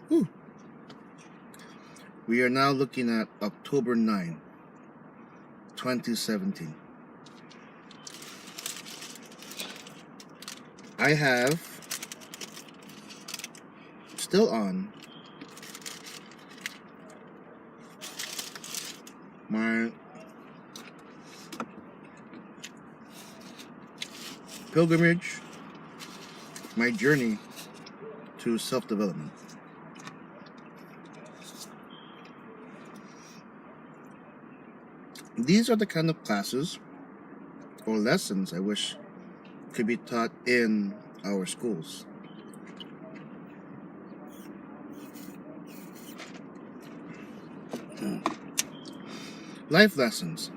Whew. We are now looking at October 9, 2017. I have still on my pilgrimage, my journey to self-development. These are the kind of classes or lessons I wish could be taught in our schools. Life lessons.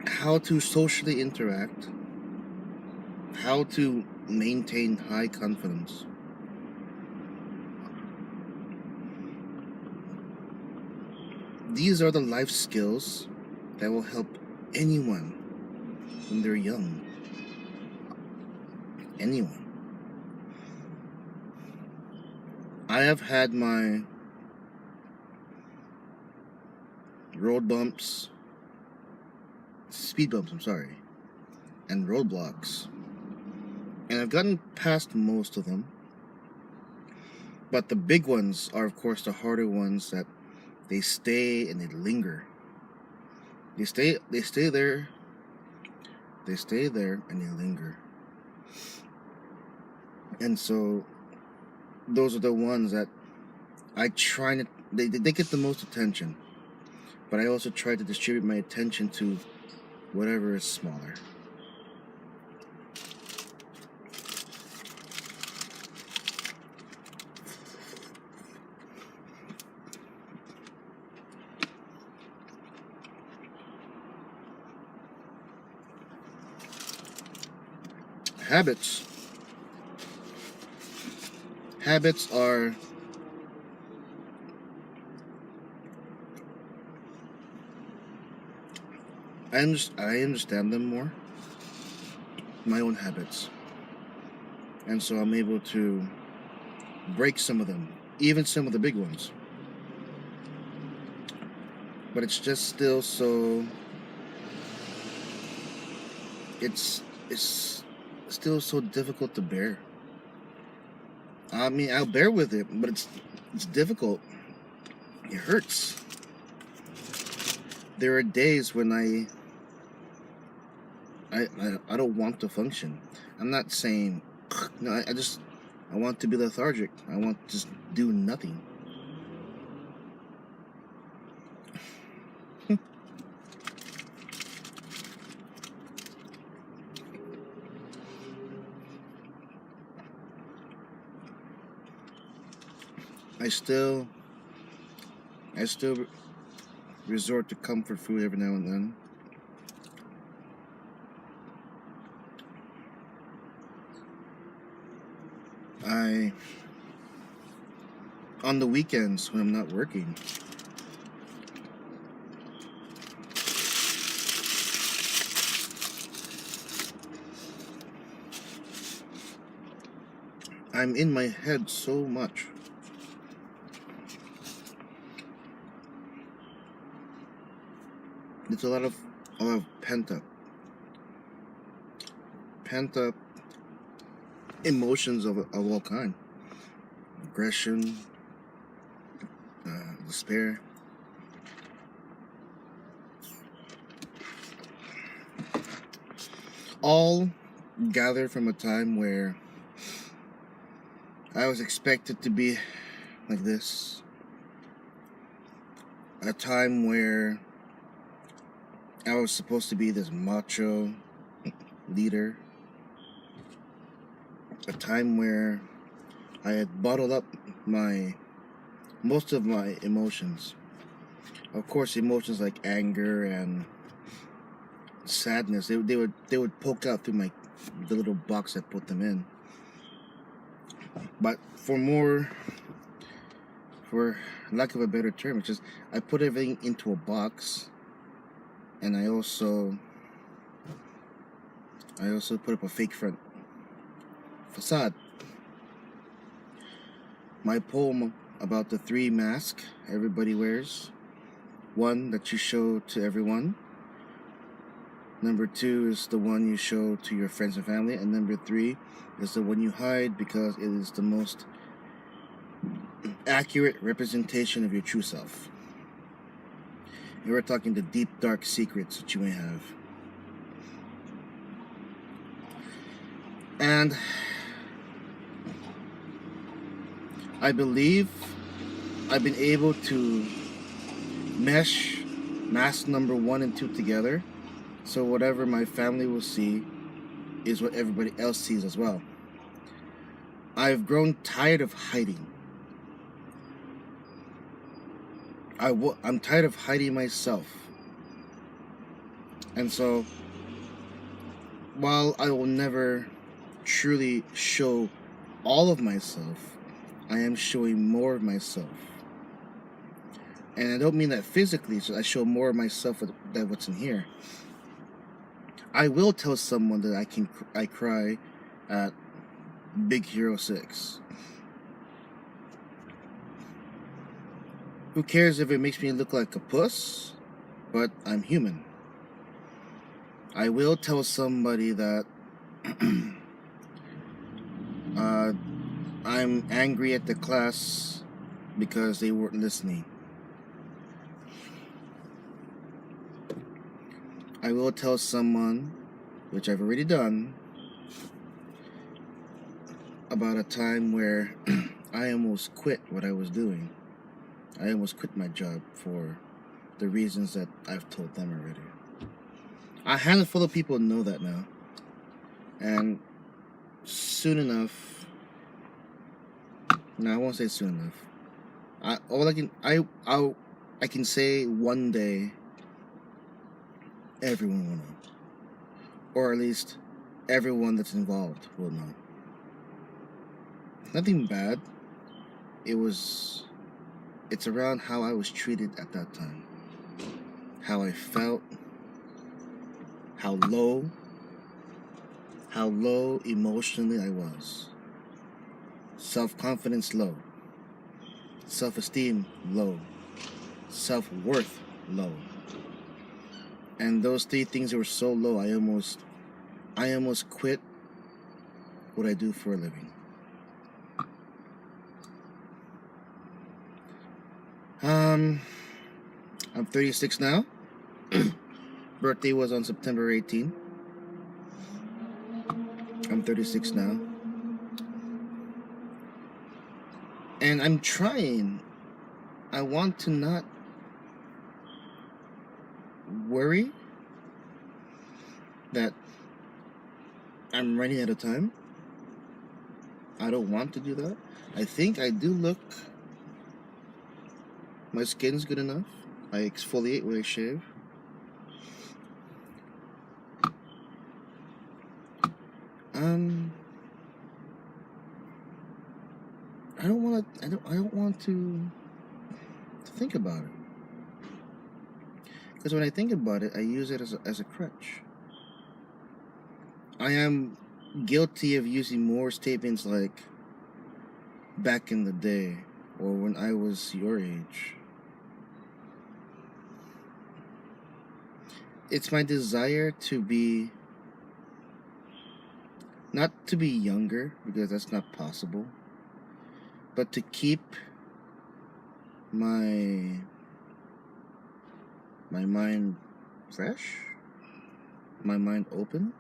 How to socially interact. How to maintain high confidence. These are the life skills that will help anyone when they're young. Anyone. I have had my road bumps, speed bumps, and roadblocks. And I've gotten past most of them. But the big ones are, of course, the harder ones that they stay and they linger. They stay there, and they linger. And so those are the ones that I try to, they get the most attention. But I also try to distribute my attention to whatever is smaller. Habits. Habits are I understand them more, my own habits. And so I'm able to break some of them, even some of the big ones. But it's just still so it's still so difficult to bear. I mean, I'll bear with it, but it's difficult. It hurts. There are days when I don't want to function. I'm not saying no. I want to be lethargic. I want to just do nothing. I still resort to comfort food every now and then. On the weekends when I'm not working, I'm in my head so much. It's a lot of pent up emotions of all kind. Aggression, despair. All gathered from a time where I was expected to be like this. A time where I was supposed to be this macho leader. A time where I had bottled up most of my emotions. Of course, emotions like anger and sadness, they would poke out through the little box I put them in. But for lack of a better term, it's just I put everything into a box, and I also put up a fake front facade. my poem about the 3 masks everybody wears. 1 that you show to everyone. Number 2 is the one you show to your friends and family. And number 3 is the one you hide because it is the most accurate representation of your true self. And we're talking the deep, dark secrets that you may have. And I believe I've been able to mesh mask number 1 and 2 together, so whatever my family will see is what everybody else sees as well. I've grown tired of hiding. I'm tired of hiding myself. And so, while I will never truly show all of myself, I am showing more of myself. And I don't mean that physically, so I show more of myself than what's in here. I will tell someone that I cry at Big Hero 6. Who cares if it makes me look like a puss? But I'm human. I will tell somebody that I'm angry at the class because they weren't listening. I will tell someone, which I've already done, about a time where I almost quit what I was doing. I almost quit my job for the reasons that I've told them already. A handful of people know that now. And soon enough, no, I won't say soon enough. I can say one day everyone will know. Or at least everyone that's involved will know. Nothing bad. It's around how I was treated at that time. How I felt. How low emotionally I was. Self-confidence low. Self-esteem low. Self-worth low. And those 3 things were so low, I almost quit what I do for a living. I'm 36 now. Birthday was on September 18. I'm 36 now. And I'm trying. I want to not worry that I'm running out of time. I don't want to do that. I think I do look. My skin's good enough. I exfoliate when I shave. I don't want to think about it. Because when I think about it, I use it as a crutch. I am guilty of using more statements like back in the day or when I was your age. It's my desire to be, not to be younger, because that's not possible, but to keep my mind fresh, my mind open,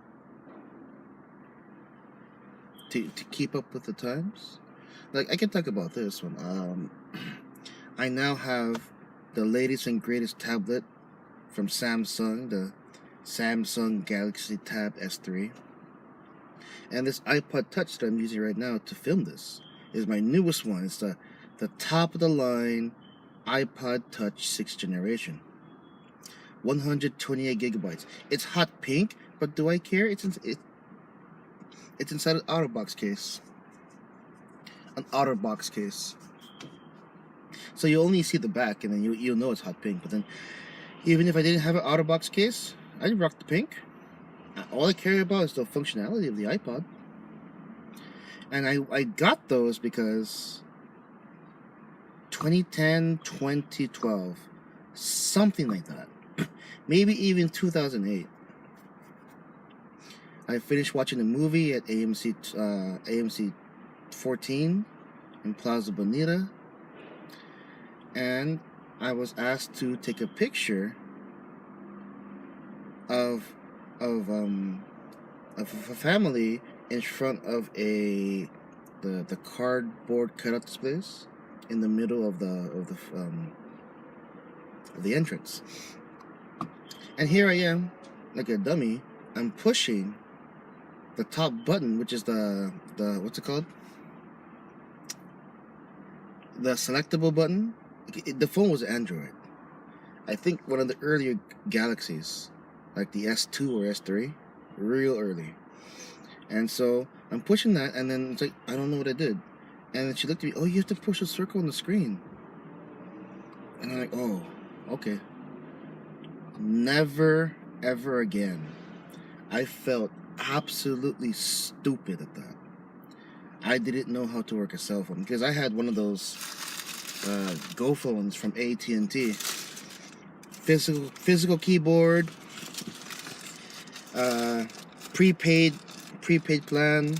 to keep up with the times. Like, I can talk about this one. I now have the latest and greatest tablet from Samsung, the Samsung Galaxy Tab S3. And this iPod Touch that I'm using right now to film this is my newest one. It's the top of the line iPod Touch 6th generation. 128 gigabytes. It's hot pink, but do I care? It's inside an OtterBox case. An OtterBox case. So you only see the back, and then you'll know it's hot pink. But then, even if I didn't have an OtterBox case, I'd rock the pink. All I care about is the functionality of the iPod. And I got those because 2010, 2012, something like that. Maybe even 2008. I finished watching a movie at AMC 14 in Plaza Bonita, and I was asked to take a picture of a family in front of the cardboard cutout displays in the middle of the entrance. And here I am, like a dummy. I'm pushing the top button, which is the what's it called? The selectable button. The phone was Android. I think one of the earlier Galaxies, like the S2 or S3, real early. And so I'm pushing that, and then it's like, I don't know what I did. And then she looked at me, oh, you have to push a circle on the screen. And I'm like, oh, okay. Never, ever again. I felt absolutely stupid at that. I didn't know how to work a cell phone, because I had one of those Go phones from AT&T. Physical keyboard, prepaid plan.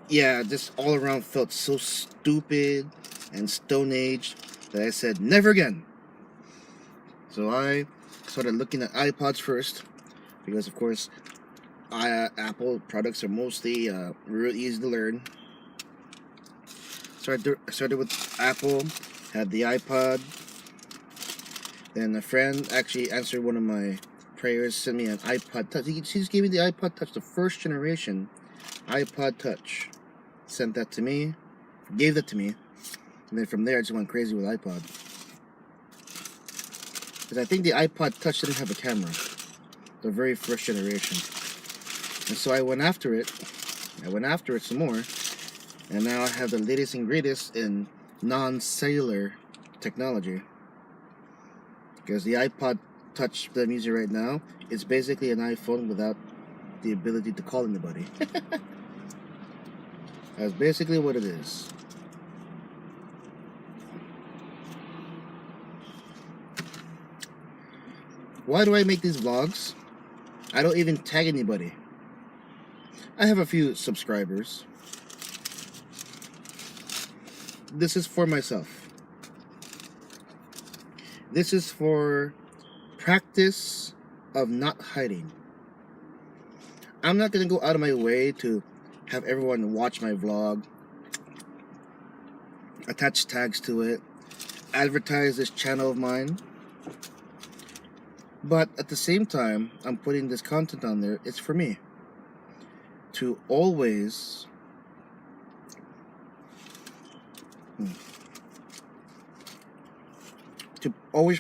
Yeah, just all around felt so stupid and Stone Age that I said never again. So I started looking at iPods first, because of course Apple products are mostly real easy to learn. So I started with Apple, had the iPod. Then a friend actually answered one of my prayers, sent me an iPod Touch. She just gave me the iPod Touch, the first generation iPod Touch. Sent that to me, gave that to me, and then from there I just went crazy with iPod. Because I think the iPod Touch didn't have a camera, the very first generation. And so I went after it some more, and now I have the latest and greatest in non-cellular technology. Because the iPod Touch that I'm using right now is basically an iPhone without the ability to call anybody. That's basically what it is. Why do I make these vlogs? I don't even tag anybody. I have a few subscribers. This is for myself. This is for practice of not hiding. I'm not going to go out of my way to have everyone watch my vlog, attach tags to it, advertise this channel of mine. But at the same time, I'm putting this content on there. It's for me to always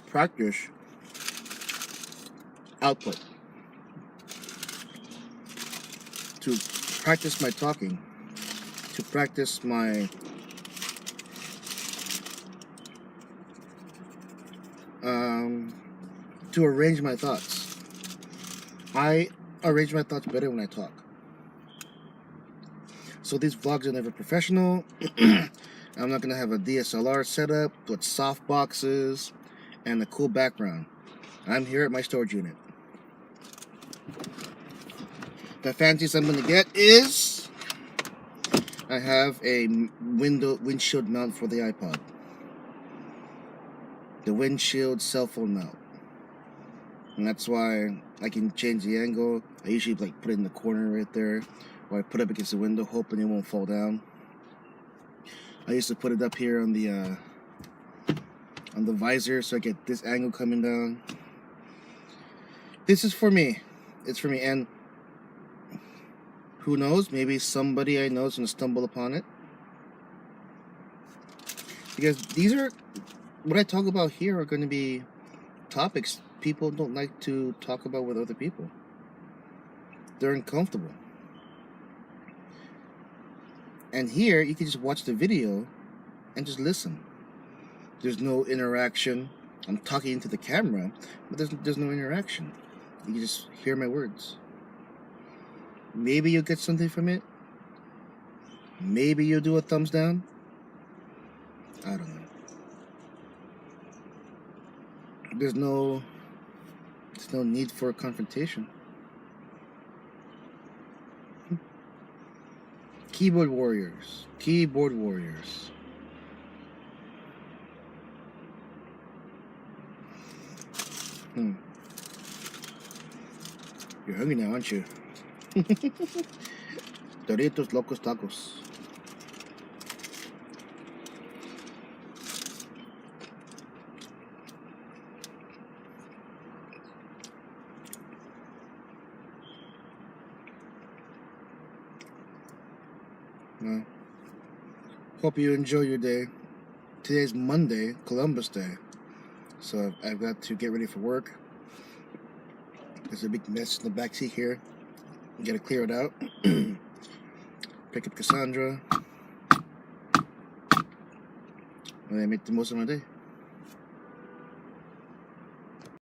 practice output, to practice my talking, to practice my to arrange my thoughts. I arrange my thoughts better when I talk. So these vlogs are never professional. I'm not gonna have a DSLR setup with soft boxes and a cool background. I'm here at my storage unit. The fanciest I'm gonna get is I have a windshield mount for the iPod. The windshield cell phone mount. And that's why I can change the angle. I usually like put it in the corner right there, or I put it up against the window hoping it won't fall down. I used to put it up here on the visor so I get this angle coming down. This is for me. It's for me, and who knows, maybe somebody I know is going to stumble upon it. Because these are, what I talk about here are going to be topics people don't like to talk about with other people. They're uncomfortable. And here, you can just watch the video and just listen. There's no interaction. I'm talking into the camera, but there's no interaction. You can just hear my words. Maybe you'll get something from it. Maybe you'll do a thumbs down. I don't know. There's no need for confrontation. Keyboard warriors. Keyboard warriors. You're hungry now, aren't you? Doritos Locos Tacos. Well, hope you enjoy your day. Today's Monday, Columbus Day. So I've got to get ready for work. There's a big mess in the backseat here. Gotta clear it out. Pick up Cassandra. And I make the most of my day.